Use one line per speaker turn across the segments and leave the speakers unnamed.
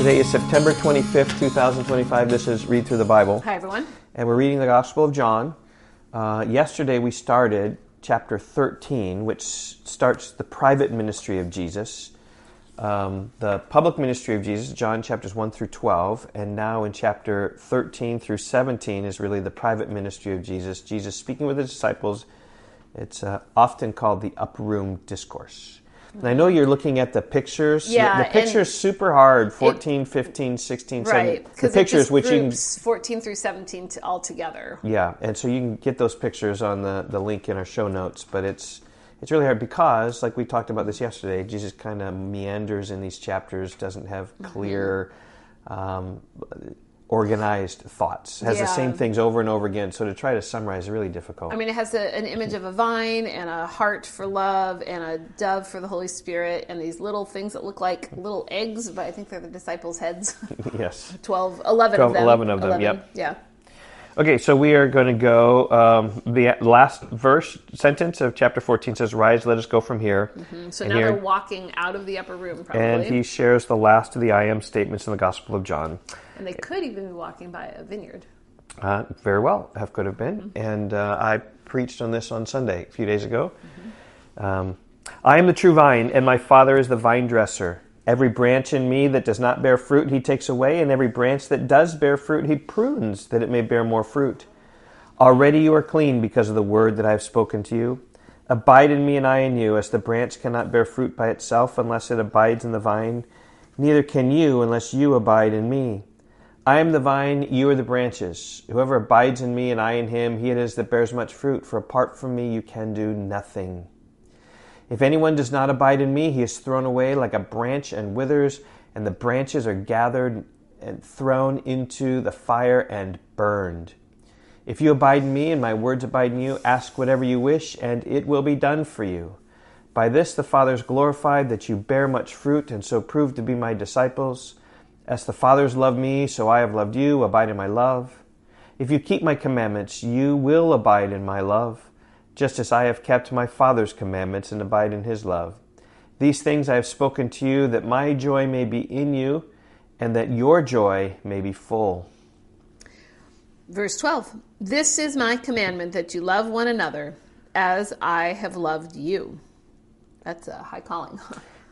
Today is September 25th, 2025. This is Read Through the Bible.
Hi, everyone.
And we're reading the Gospel of John. Yesterday we started chapter 13, which starts the private ministry of Jesus. The public ministry of Jesus, John chapters 1 through 12. And now in chapter 13 through 17 is really the private ministry of Jesus. Jesus speaking with his disciples. It's often called the Upper Room Discourse. And I know you're looking at the pictures.
Yeah,
the picture's super hard, 14, 15, 16, 17.
Right, because
the pictures,
which you can 14 through 17 all together.
Yeah, and so you can get those pictures on the link in our show notes, but it's really hard because, like we talked about this yesterday, Jesus kind of meanders in these chapters, doesn't have clear, organized thoughts. Has the same things over and over again, so to try to summarize is really difficult.
I mean, it has an image of a vine and a heart for love and a dove for the Holy Spirit and these little things that look like little eggs, but I think they're the disciples' heads.
Yes.
11 of them.
11 of them, yep.
Yeah.
Okay, so we are going to go, the last sentence of chapter 14 says, "Rise, let us go from here."
Mm-hmm. So now they're walking out of the upper room, probably.
And he shares the last of the I am statements in the Gospel of John.
And they could even be walking by a vineyard.
Very well, could have been. Mm-hmm. And I preached on this on Sunday, a few days ago. Mm-hmm. "I am the true vine, and my Father is the vine dresser. Every branch in me that does not bear fruit, he takes away, and every branch that does bear fruit, he prunes, that it may bear more fruit. Already you are clean because of the word that I have spoken to you. Abide in me, and I in you, as the branch cannot bear fruit by itself unless it abides in the vine. Neither can you unless you abide in me. I am the vine, you are the branches. Whoever abides in me and I in him, he it is that bears much fruit, for apart from me you can do nothing. If anyone does not abide in me, he is thrown away like a branch and withers, and the branches are gathered and thrown into the fire and burned. If you abide in me and my words abide in you, ask whatever you wish, and it will be done for you. By this the Father is glorified, that you bear much fruit, and so prove to be my disciples. As the Father has loved me, so I have loved you. Abide in my love. If you keep my commandments, you will abide in my love, just as I have kept my Father's commandments and abide in his love. These things I have spoken to you, that my joy may be in you, and that your joy may be full."
Verse 12, "This is my commandment, that you love one another as I have loved you." That's a high calling.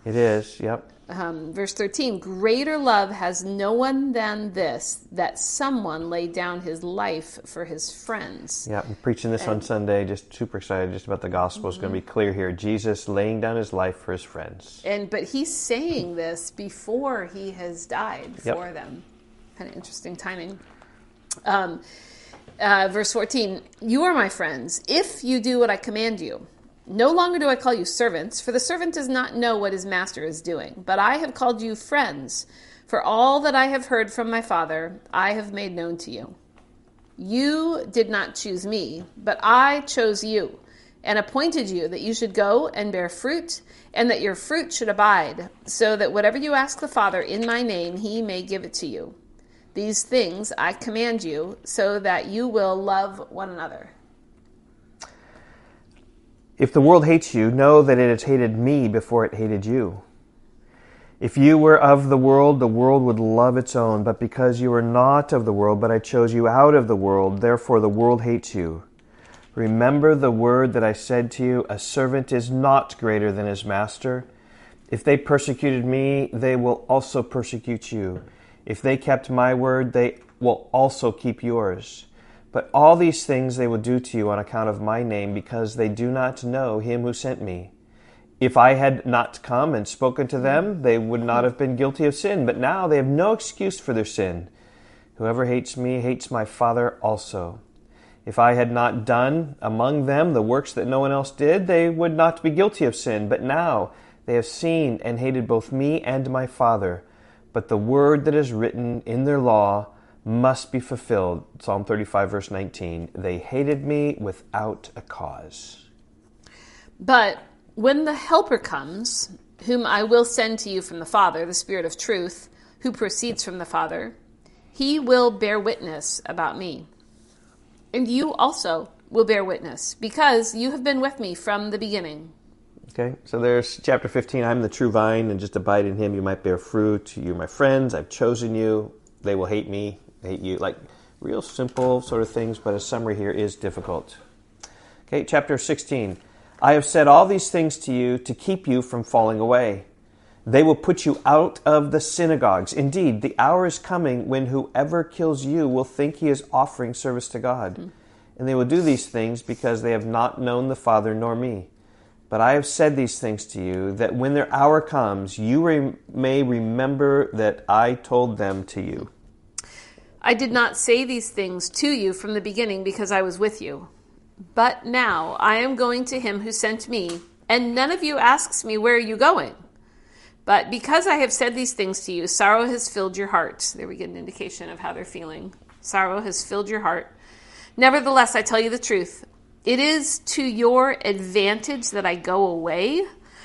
It is, yep.
Verse 13, "Greater love has no one than this, that someone laid down his life for his friends."
Yeah, I'm preaching this on Sunday, just super excited just about the gospel. It's going to be clear here. Jesus laying down his life for his friends.
But he's saying this before he has died for them. Kind of interesting timing. Verse 14, "You are my friends, if you do what I command you. No longer do I call you servants, for the servant does not know what his master is doing. But I have called you friends, for all that I have heard from my Father, I have made known to you. You did not choose me, but I chose you, and appointed you that you should go and bear fruit, and that your fruit should abide, so that whatever you ask the Father in my name, he may give it to you. These things I command you, so that you will love one another."
"If the world hates you, know that it has hated me before it hated you. If you were of the world would love its own. But because you are not of the world, but I chose you out of the world, therefore the world hates you. Remember the word that I said to you, a servant is not greater than his master. If they persecuted me, they will also persecute you. If they kept my word, they will also keep yours. But all these things they will do to you on account of my name, because they do not know him who sent me. If I had not come and spoken to them, they would not have been guilty of sin. But now they have no excuse for their sin. Whoever hates me hates my Father also. If I had not done among them the works that no one else did, they would not be guilty of sin. But now they have seen and hated both me and my Father. But the word that is written in their law must be fulfilled." Psalm 35, verse 19. "They hated me without a cause."
"But when the Helper comes, whom I will send to you from the Father, the Spirit of truth, who proceeds from the Father, he will bear witness about me. And you also will bear witness, because you have been with me from the beginning.
Okay, so there's chapter 15. I'm the true vine, and just abide in him. You might bear fruit. You're my friends. I've chosen you. They will hate me, hate you. Like real simple sort of things, but a summary here is difficult. Okay, chapter 16. I have said all these things to you to keep you from falling away. They will put you out of the synagogues. Indeed, the hour is coming when whoever kills you will think he is offering service to God. And they will do these things because they have not known the Father nor me. But I have said these things to you, that when their hour comes, you may remember that I told them to you.
I did not say these things to you from the beginning because I was with you. But now I am going to him who sent me, and none of you asks me, where are you going? But because I have said these things to you, sorrow has filled your heart. There we get an indication of how they're feeling. Sorrow has filled your heart. Nevertheless, I tell you the truth. It is to your advantage that I go away.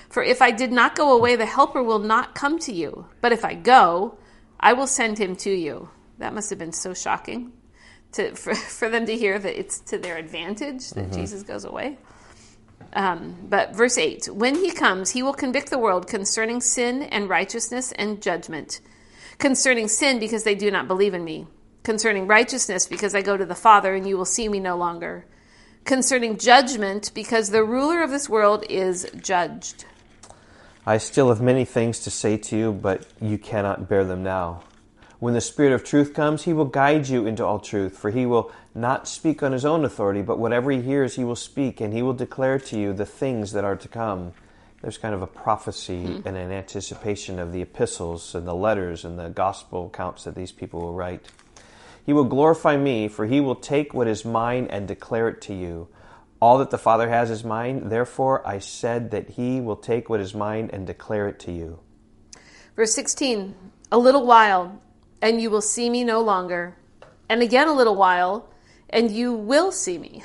For if I did not go away, the Helper will not come to you. But if I go, I will send him to you. That must have been so shocking for them to hear that it's to their advantage that Jesus goes away. But verse 8, when he comes, he will convict the world concerning sin and righteousness and judgment. Concerning sin, because they do not believe in me. Concerning righteousness, because I go to the Father and you will see me no longer. Concerning judgment, because the ruler of this world is judged.
I still have many things to say to you, but you cannot bear them now. When the Spirit of truth comes, he will guide you into all truth, for he will not speak on his own authority, but whatever he hears he will speak, and he will declare to you the things that are to come. There's kind of a prophecy and an anticipation of the epistles and the letters and the gospel accounts that these people will write. He will glorify me, for he will take what is mine and declare it to you. All that the Father has is mine, therefore I said that he will take what is mine and declare it to you.
Verse 16, a little while, and you will see me no longer. And again a little while, and you will see me.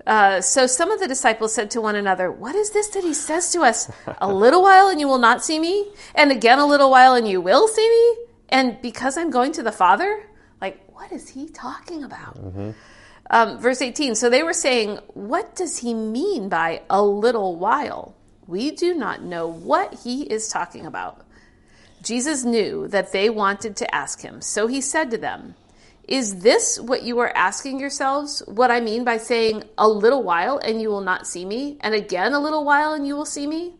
So some of the disciples said to one another, what is this that he says to us? A little while and you will not see me? And again a little while and you will see me? And because I'm going to the Father? Like, what is he talking about? Verse 18, so they were saying, what does he mean by a little while? We do not know what he is talking about. Jesus knew that they wanted to ask him, so he said to them, is this what you are asking yourselves? What I mean by saying a little while and you will not see me, and again a little while and you will see me?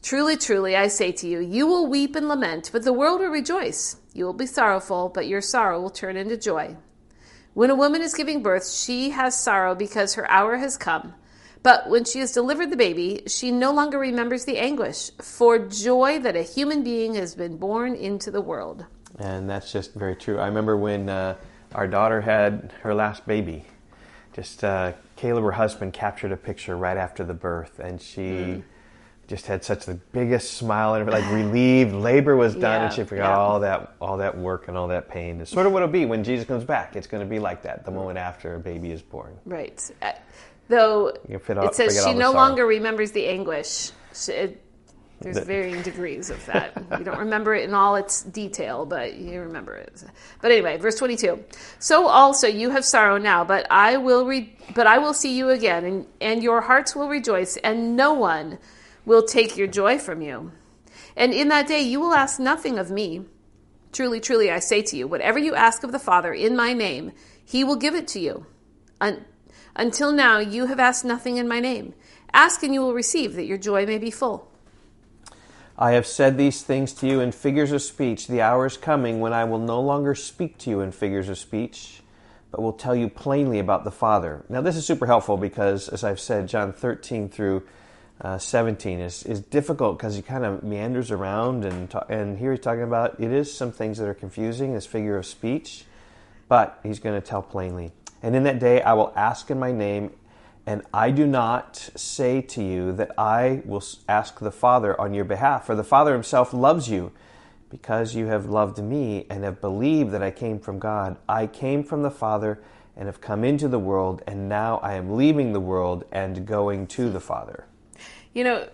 Truly, truly, I say to you, you will weep and lament, but the world will rejoice. You will be sorrowful, but your sorrow will turn into joy. When a woman is giving birth, she has sorrow because her hour has come. But when she has delivered the baby, she no longer remembers the anguish for joy that a human being has been born into the world.
And that's just very true. I remember when our daughter had her last baby. Caleb, her husband, captured a picture right after the birth, and she just had such the biggest smile and like relieved. Labor was done, and she forgot all that work and all that pain. It's sort of what it'll be when Jesus comes back. It's going to be like that the moment after a baby is born.
Right. Though it says she no longer remembers the anguish. There's varying degrees of that. You don't remember it in all its detail, but you remember it. But anyway, verse 22. So also you have sorrow now, but I will see you again, and your hearts will rejoice, and no one will take your joy from you. And in that day you will ask nothing of me. Truly, truly, I say to you, whatever you ask of the Father in my name, he will give it to you. Until now you have asked nothing in my name. Ask and you will receive, that your joy may be full.
I have said these things to you in figures of speech. The hour is coming when I will no longer speak to you in figures of speech, but will tell you plainly about the Father. Now this is super helpful because, as I've said, John 13 through 17 is difficult because he kind of meanders around, and here he's talking about it is some things that are confusing, this figure of speech, but he's going to tell plainly. And in that day I will ask in my name, and I do not say to you that I will ask the Father on your behalf, for the Father himself loves you, because you have loved me and have believed that I came from God. I came from the Father and have come into the world, and now I am leaving the world and going to the Father.
You know,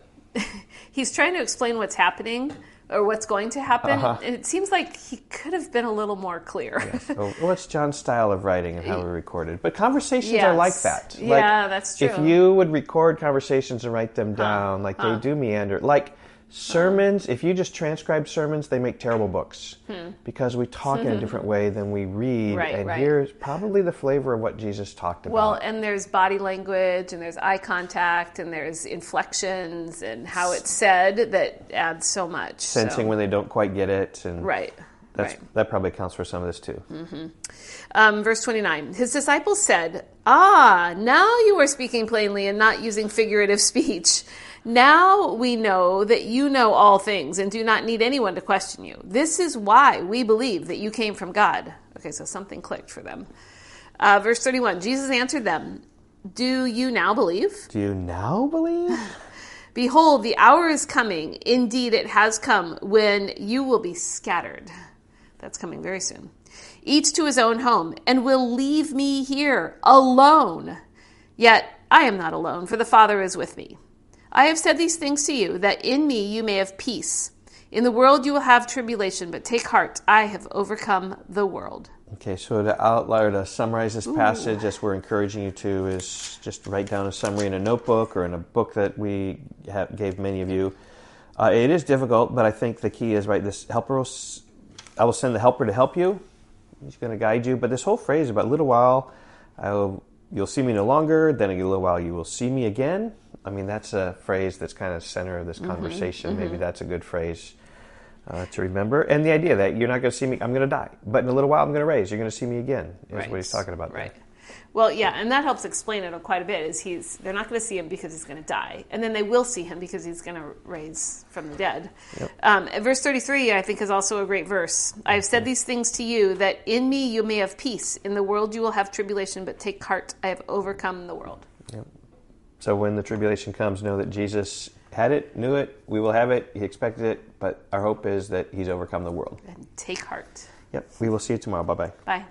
he's trying to explain what's happening, or what's going to happen.
Uh-huh.
And it seems like he could have been a little more clear.
Yes. Well, it's John's style of writing and how we recorded. But conversations are like that.
Yeah, that's true.
If you would record conversations and write them down, like they do meander. Like sermons, if you just transcribe sermons, they make terrible books. Because we talk in a different way than we read.
Right.
Here's probably the flavor of what Jesus talked about.
Well, and there's body language, and there's eye contact, and there's inflections, and how it's said that adds so much.
Sensing when they don't quite get it. And
Right.
That probably accounts for some of this too.
Verse 29, his disciples said, now you are speaking plainly and not using figurative speech. Now we know that you know all things and do not need anyone to question you. This is why we believe that you came from God. Okay, so something clicked for them. Verse 31, Jesus answered them, do you now believe?
Do you now believe?
Behold, the hour is coming. Indeed, it has come when you will be scattered. That's coming very soon. Each to his own home, and will leave me here alone. Yet I am not alone, for the Father is with me. I have said these things to you, that in me you may have peace. In the world you will have tribulation, but take heart, I have overcome the world.
Okay, so to summarize this passage, as we're encouraging you to, is just write down a summary in a notebook or in a book that we gave many of you. It is difficult, but I think the key is, this helper I will send the helper to help you. He's going to guide you. But this whole phrase about a little while, you'll see me no longer, then in a little while you will see me again. I mean, that's a phrase that's kind of center of this conversation. Maybe that's a good phrase to remember. And the idea that you're not going to see me, I'm going to die. But in a little while I'm going to raise. You're going to see me again, is what he's talking about there.
Right. Well, yeah, and that helps explain it quite a bit. They're not going to see him because he's going to die. And then they will see him because he's going to raise from the dead. Yep. Verse 33, I think, is also a great verse. I have said these things to you, that in me you may have peace. In the world you will have tribulation, but take heart, I have overcome the world.
Yep. So when the tribulation comes, know that Jesus had it, knew it, we will have it, he expected it, but our hope is that he's overcome the world.
And take heart.
Yep. We will see you tomorrow. Bye-bye.
Bye.